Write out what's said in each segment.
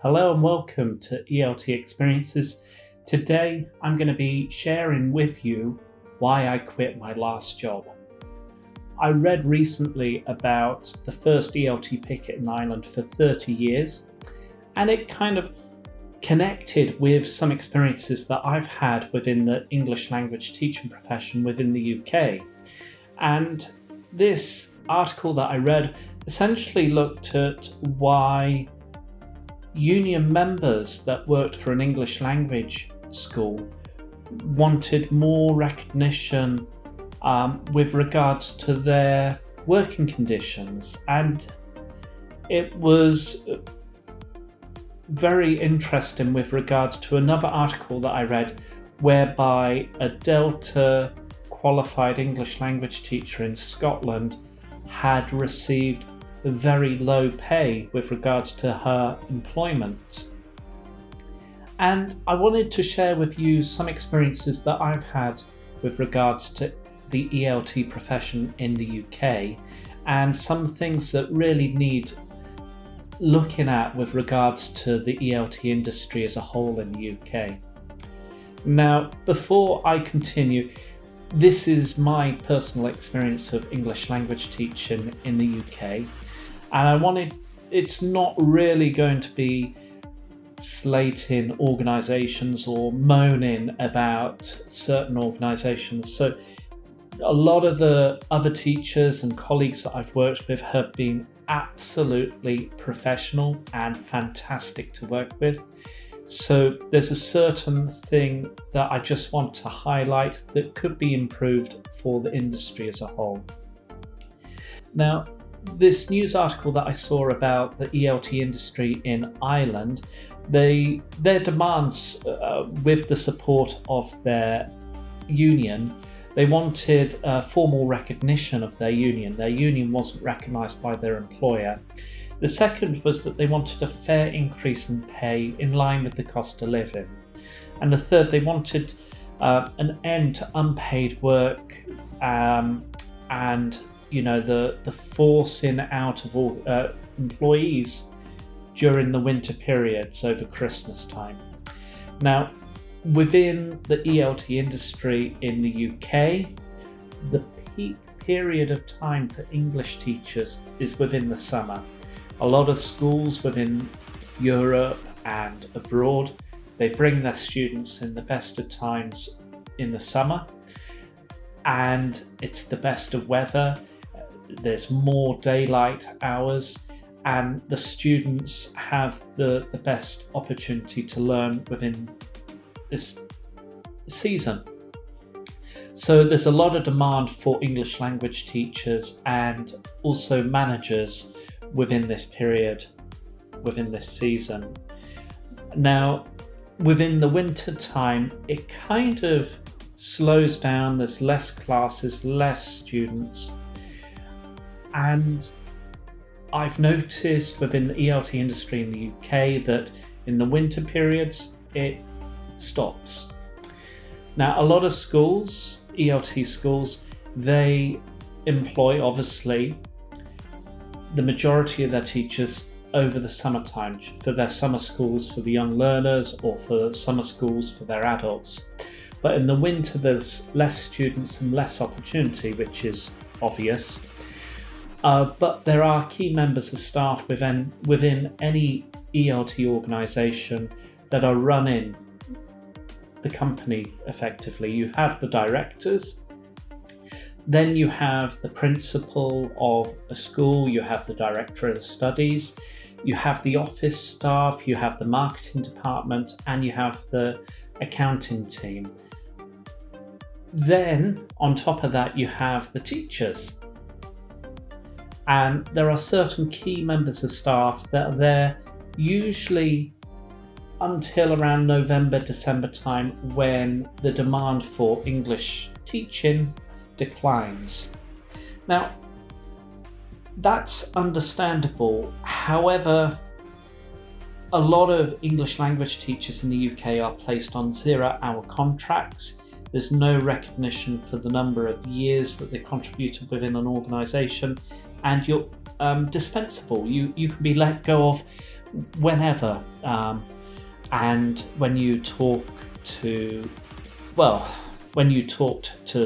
Hello and welcome to ELT Experiences. Today I'm going to be sharing with you why I quit my last job. I read recently about the first ELT picket in Ireland for 30 years, and it kind of connected with some experiences that I've had within the English language teaching profession within the UK. And this article that I read essentially looked at why union members that worked for an English language school wanted more recognition with regards to their working conditions. And it was very interesting with regards to another article that I read whereby a Delta qualified English language teacher in Scotland had received very low pay with regards to her employment. And I wanted to share with you some experiences that I've had with regards to the ELT profession in the UK and some things that really need looking at with regards to the ELT industry as a whole in the UK. Now, before I continue, this is my personal experience of English language teaching in the UK. And it's not really going to be slating organisations or moaning about certain organisations. So a lot of the other teachers and colleagues that I've worked with have been absolutely professional and fantastic to work with. So there's a certain thing that I just want to highlight that could be improved for the industry as a whole. Now, this news article that I saw about the ELT industry in Ireland, their demands with the support of their union, they wanted formal recognition of their union. Their union wasn't recognised by their employer. The second was that they wanted a fair increase in pay in line with the cost of living. And the third, they wanted an end to unpaid work and the forcing out of all employees during the winter periods over Christmas time. Now, within the ELT industry in the UK, the peak period of time for English teachers is within the summer. A lot of schools within Europe and abroad, they bring their students in the best of times in the summer, and it's the best of weather. There's more daylight hours, and the students have the best opportunity to learn within this season. So there's a lot of demand for English language teachers and also managers within this period, within this season. Now, within the winter time, it kind of slows down. There's less classes, less students. And I've noticed within the ELT industry in the UK that in the winter periods, it stops. Now, a lot of schools, ELT schools, they employ, obviously, the majority of their teachers over the summertime for their summer schools for the young learners or for summer schools for their adults. But in the winter, there's less students and less opportunity, which is obvious. But there are key members of staff within any ELT organisation that are running the company effectively. You have the directors, then you have the principal of a school, you have the director of studies, you have the office staff, you have the marketing department, and you have the accounting team. Then, on top of that, you have the teachers. And there are certain key members of staff that are there usually until around November, December time, when the demand for English teaching declines. Now, that's understandable. However, a lot of English language teachers in the UK are placed on 0-hour contracts. There's no recognition for the number of years that they contributed within an organisation, and you're dispensable. You can be let go of whenever. And when you talked to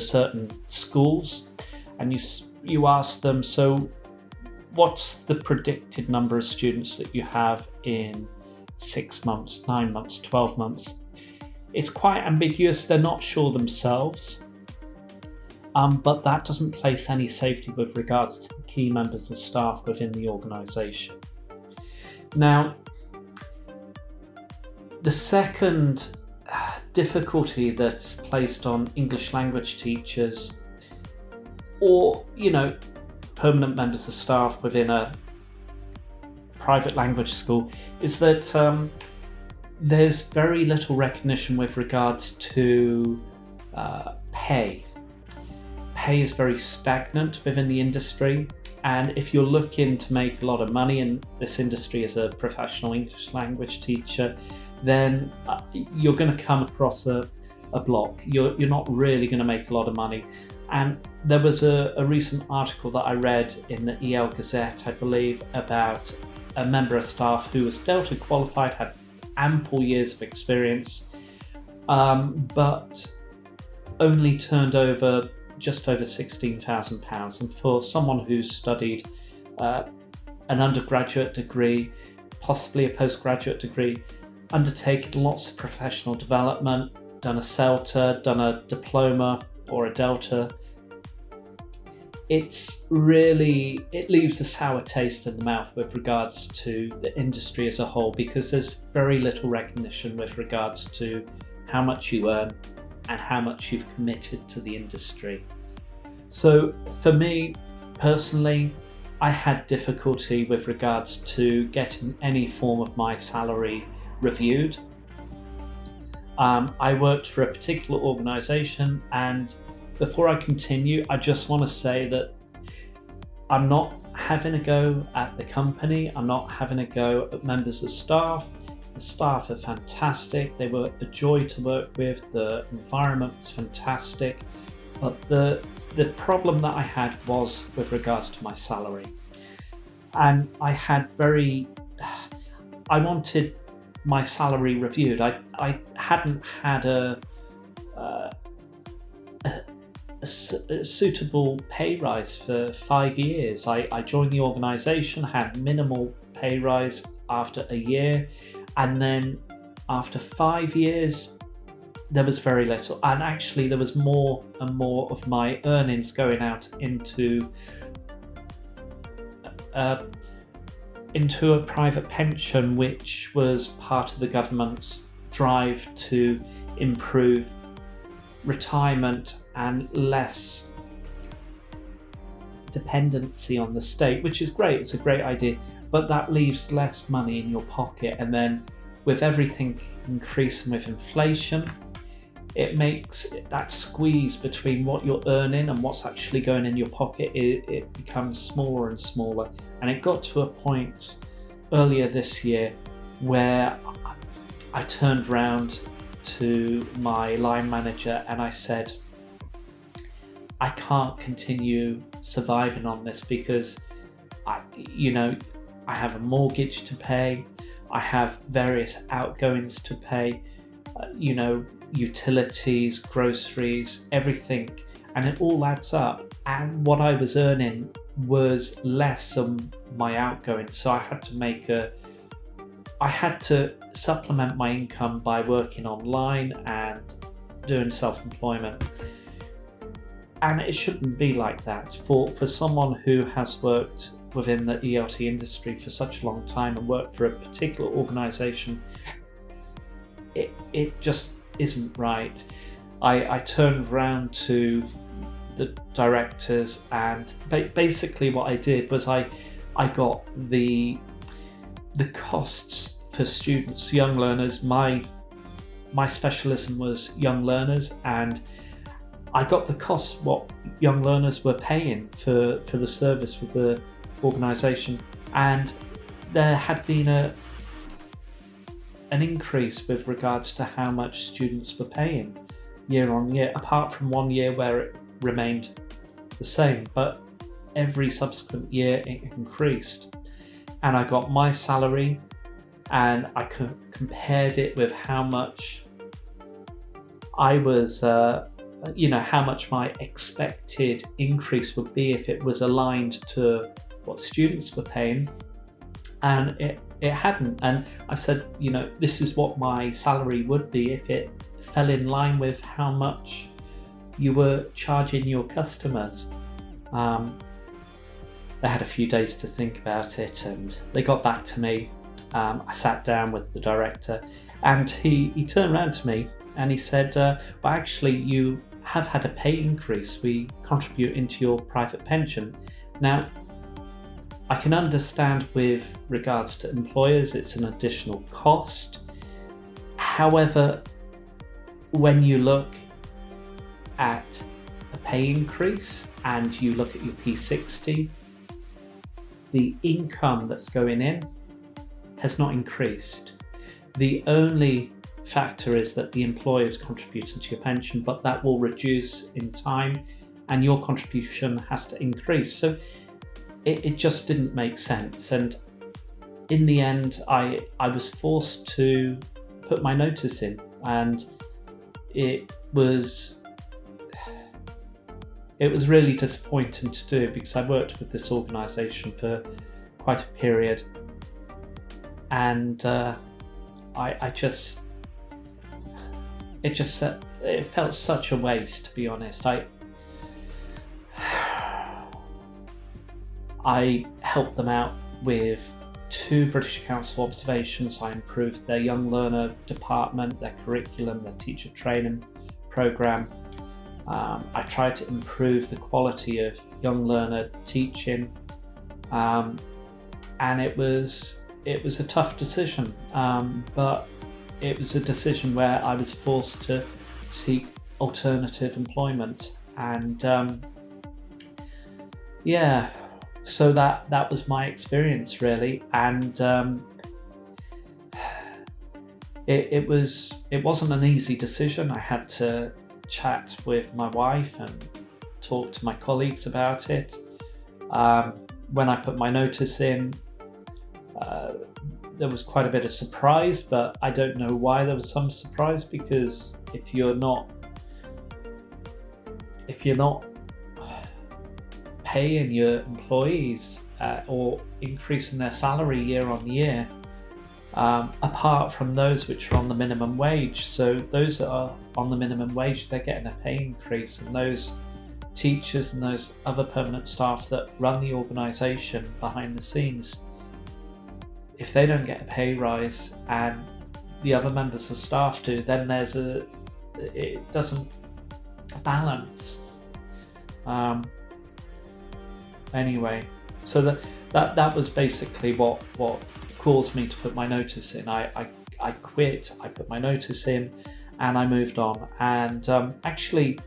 certain schools, and you ask them, so what's the predicted number of students that you have in 6 months, 9 months, 12 months? It's quite ambiguous. They're not sure themselves. But that doesn't place any safety with regards to the key members of staff within the organisation. Now, the second difficulty that's placed on English language teachers, or permanent members of staff within a private language school, is that there's very little recognition with regards to pay. Pay is very stagnant within the industry, and if you're looking to make a lot of money in this industry as a professional English language teacher, then you're going to come across a block. You're not really going to make a lot of money. And there was a recent article that I read in the EL Gazette, I believe, about a member of staff who was CELTA qualified, had ample years of experience, but only turned over just over £16,000. And for someone who's studied an undergraduate degree, possibly a postgraduate degree, undertaken lots of professional development, done a CELTA, done a diploma or a Delta, it leaves a sour taste in the mouth with regards to the industry as a whole, because there's very little recognition with regards to how much you earn and how much you've committed to the industry. So for me personally, I had difficulty with regards to getting any form of my salary reviewed. I worked for a particular organisation, and before I continue, I just want to say that I'm not having a go at the company. I'm not having a go at members of staff. The staff are fantastic. They were a joy to work with. The environment was fantastic. But the problem that I had was with regards to my salary. And I wanted my salary reviewed. I hadn't had a suitable pay rise for 5 years. I joined the organisation, had minimal pay rise after a year, and then after 5 years there was very little, and actually there was more and more of my earnings going out into a private pension, which was part of the government's drive to improve retirement and less dependency on the state, which is great. It's a great idea, but that leaves less money in your pocket. And then with everything increasing with inflation, it makes that squeeze between what you're earning and what's actually going in your pocket, it becomes smaller and smaller. And it got to a point earlier this year where I turned round to my line manager and I said, I can't continue surviving on this, because I have a mortgage to pay, I have various outgoings to pay, utilities, groceries, everything, and it all adds up. And what I was earning was less than my outgoings, so I had to supplement my income by working online and doing self-employment. And it shouldn't be like that. For someone who has worked within the ELT industry for such a long time and worked for a particular organisation, it just isn't right. I turned around to the directors, and basically what I did was I got the costs for students, young learners. My specialism was young learners, and I got the costs what young learners were paying for the service with the organisation, and there had been an increase with regards to how much students were paying year on year, apart from 1 year where it remained the same, but every subsequent year it increased. And I got my salary and I compared it with how much I was, how much my expected increase would be if it was aligned to what students were paying, and it hadn't. And I said, this is what my salary would be if it fell in line with how much you were charging your customers. They had a few days to think about it, and they got back to me. I sat down with the director, and he turned around to me and he said, well, actually, you have had a pay increase. We contribute into your private pension. Now, I can understand with regards to employers, it's an additional cost. However, when you look at a pay increase and you look at your P60, the income that's going in has not increased. The only factor is that the employer is contributing to your pension, but that will reduce in time and your contribution has to increase. So it just didn't make sense. And in the end, I was forced to put my notice in, and it was really disappointing to do, because I worked with this organisation for quite a period, and it felt such a waste, to be honest. I helped them out with 2 British Council observations. I improved their young learner department, their curriculum, their teacher training programme. I tried to improve the quality of young learner teaching, and it was a tough decision, but it was a decision where I was forced to seek alternative employment, and so that was my experience, really. And it wasn't an easy decision. I had to chat with my wife and talk to my colleagues about it. When I put my notice in, there was quite a bit of surprise, but I don't know why there was some surprise, because if you're not paying your employees or increasing their salary year on year, apart from those which are on the minimum wage. So those that are on the minimum wage, they're getting a pay increase, and those teachers and those other permanent staff that run the organisation behind the scenes, if they don't get a pay rise and the other members of staff do, then it doesn't balance. Anyway, so that was basically what caused me to put my notice in. I quit, I put my notice in, and I moved on. And actually,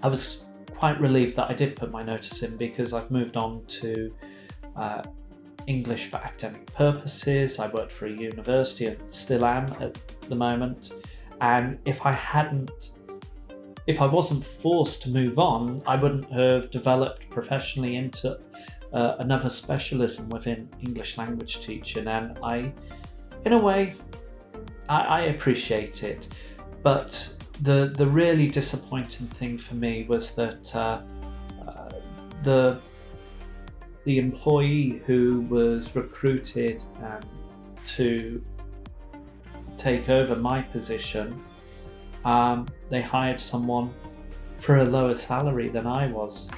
I was quite relieved that I did put my notice in, because I've moved on to English for academic purposes. I worked for a university and still am at the moment. And if I wasn't forced to move on, I wouldn't have developed professionally into another specialism within English language teaching. And in a way, I appreciate it. But the really disappointing thing for me was that the employee who was recruited to take over my position, they hired someone for a lower salary than I was.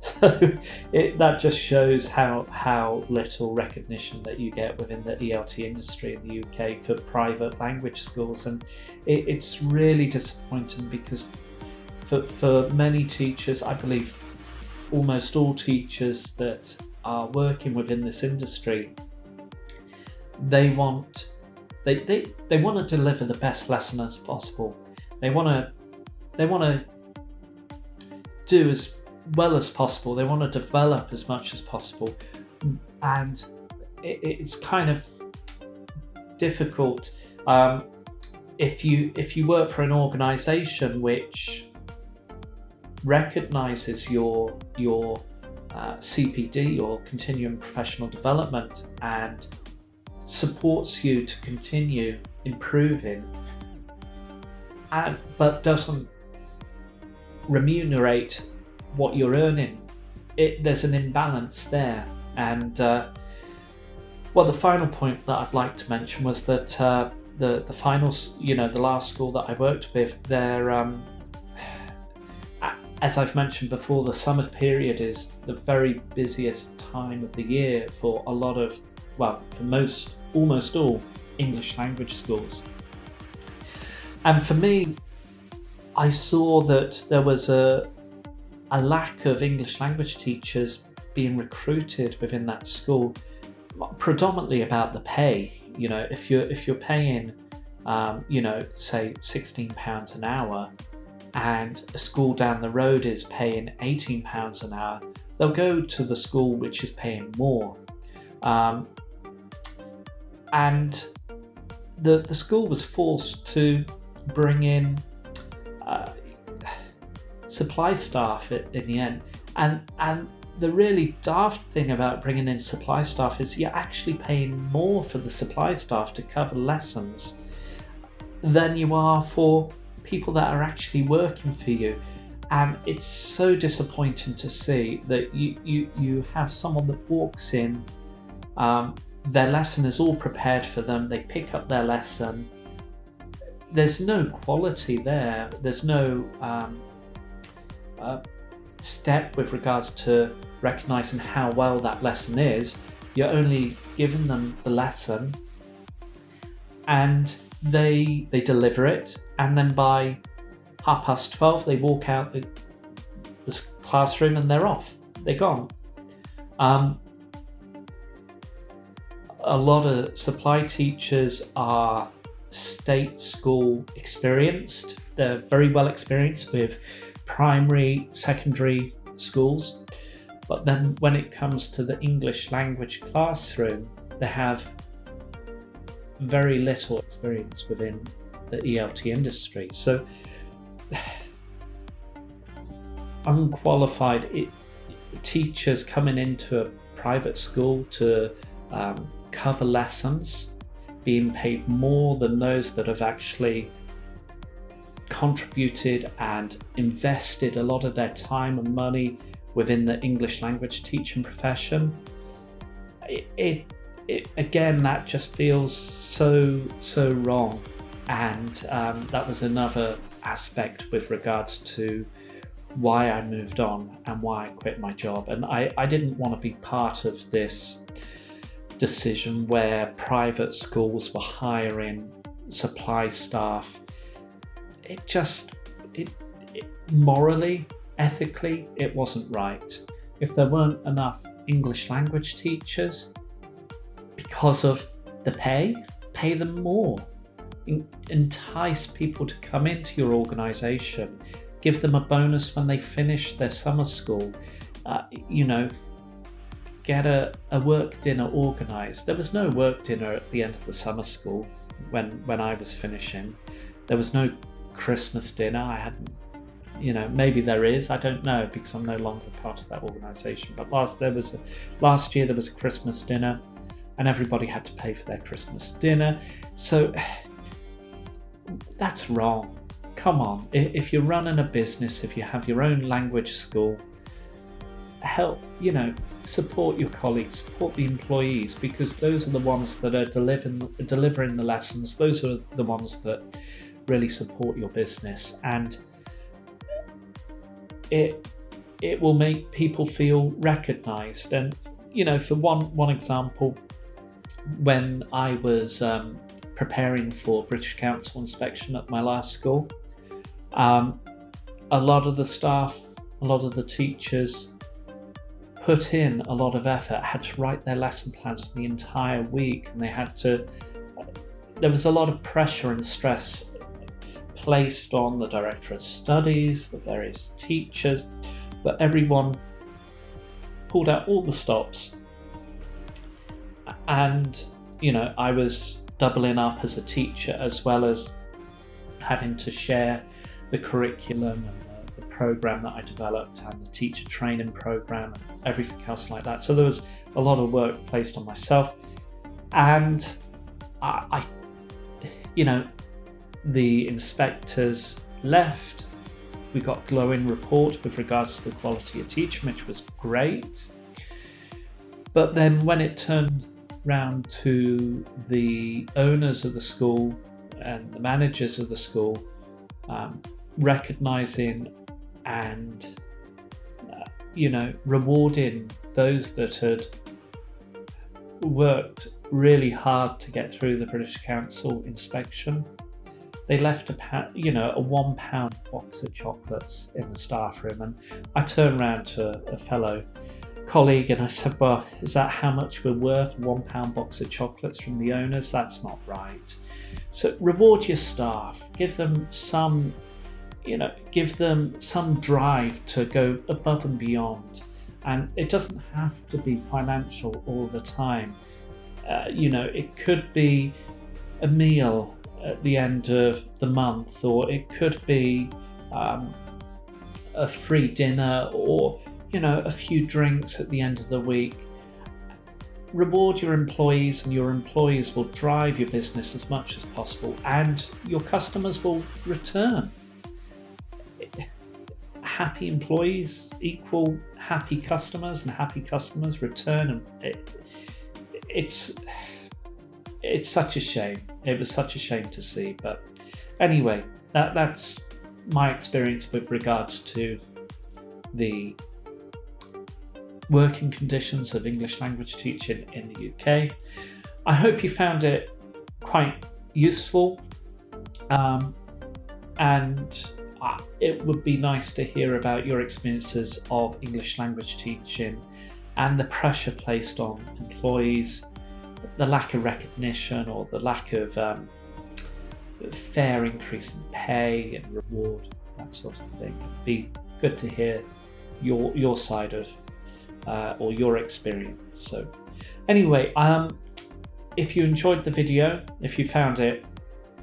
So that just shows how little recognition that you get within the ELT industry in the UK for private language schools. And it's really disappointing, because for many teachers, I believe almost all teachers that are working within this industry, they want to deliver the best lesson as possible. They want to do as well as possible. They want to develop as much as possible, and it's kind of difficult if you work for an organisation which recognises your CPD, your continuing professional development, and supports you to continue improving, but doesn't remunerate what you're earning. There's an imbalance there. And the final point that I'd like to mention was that the finals, the last school that I worked with, they're as I've mentioned before, the summer period is the very busiest time of the year for a lot of, for almost all English language schools. And for me, I saw that there was a lack of English language teachers being recruited within that school, predominantly about the pay. If you're paying, say £16 an hour, and a school down the road is paying £18 an hour, they'll go to the school which is paying more. And the school was forced to bring in supply staff in the end. And the really daft thing about bringing in supply staff is you're actually paying more for the supply staff to cover lessons than you are for people that are actually working for you. And it's so disappointing to see that you have someone that walks in, their lesson is all prepared for them, they pick up their lesson, there's no quality there, there's no step with regards to recognising how well that lesson is. You're only giving them the lesson and they deliver it, and then by 12:30 they walk out the classroom and they're off, they're gone. A lot of supply teachers are state school experienced, they're very well experienced with primary, secondary schools, but then when it comes to the English language classroom, they have very little experience within the ELT industry. So unqualified teachers coming into a private school to cover lessons, being paid more than those that have actually contributed and invested a lot of their time and money within the English language teaching profession. Again, that just feels so wrong. And that was another aspect with regards to why I moved on and why I quit my job. And I didn't want to be part of this decision where private schools were hiring supply staff. It morally, ethically, it wasn't right. If there weren't enough English language teachers, because of the pay them more. Entice people to come into your organisation. Give them a bonus when they finish their summer school. Get a work dinner organised. There was no work dinner at the end of the summer school when I was finishing. There was no Christmas dinner. I hadn't, maybe there is, I don't know, because I'm no longer part of that organisation. But last year there was a Christmas dinner, and everybody had to pay for their Christmas dinner. So that's wrong. Come on, if you're running a business, if you have your own language school, help, support your colleagues, support the employees, because those are the ones that are delivering the lessons. Those are the ones that really support your business, and it will make people feel recognised. And for one example, when I was preparing for British Council inspection at my last school, a lot of the staff, a lot of the teachers put in a lot of effort, had to write their lesson plans for the entire week, and there was a lot of pressure and stress placed on the Director of Studies, the various teachers, but everyone pulled out all the stops. And, I was doubling up as a teacher, as well as having to share the curriculum and the program that I developed and the teacher training program and everything else like that. So there was a lot of work placed on myself. And I the inspectors left. We got a glowing report with regards to the quality of teaching, which was great. But then when it turned round to the owners of the school and the managers of the school, recognising and rewarding those that had worked really hard to get through the British Council inspection, they left a £1 box of chocolates in the staff room. And I turned around to a fellow colleague and I said, well, is that how much we're worth? £1 box of chocolates from the owners? That's not right. So reward your staff, give them some drive to go above and beyond. And it doesn't have to be financial all the time. It could be a meal at the end of the month, or it could be a free dinner, or a few drinks at the end of the week. Reward your employees, and your employees will drive your business as much as possible, and your customers will return. Happy employees equal happy customers, and happy customers return. And it's such a shame. It was such a shame to see. But anyway, that's my experience with regards to the working conditions of English language teaching in the UK. I hope you found it quite useful, and it would be nice to hear about your experiences of English language teaching and the pressure placed on employees, the lack of recognition or the lack of fair increase in pay and reward, that sort of thing. It'd be good to hear your side of or your experience. So anyway, if you enjoyed the video, if you found it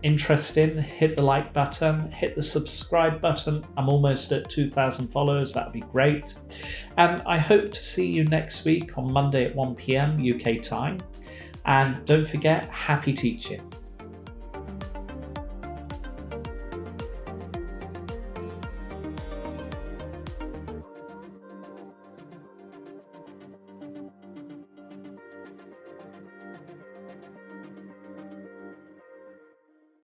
interesting, hit the like button, hit the subscribe button. I'm almost at 2,000 followers. That'd be great. And I hope to see you next week on Monday at 1 p.m. UK time. And don't forget, happy teaching.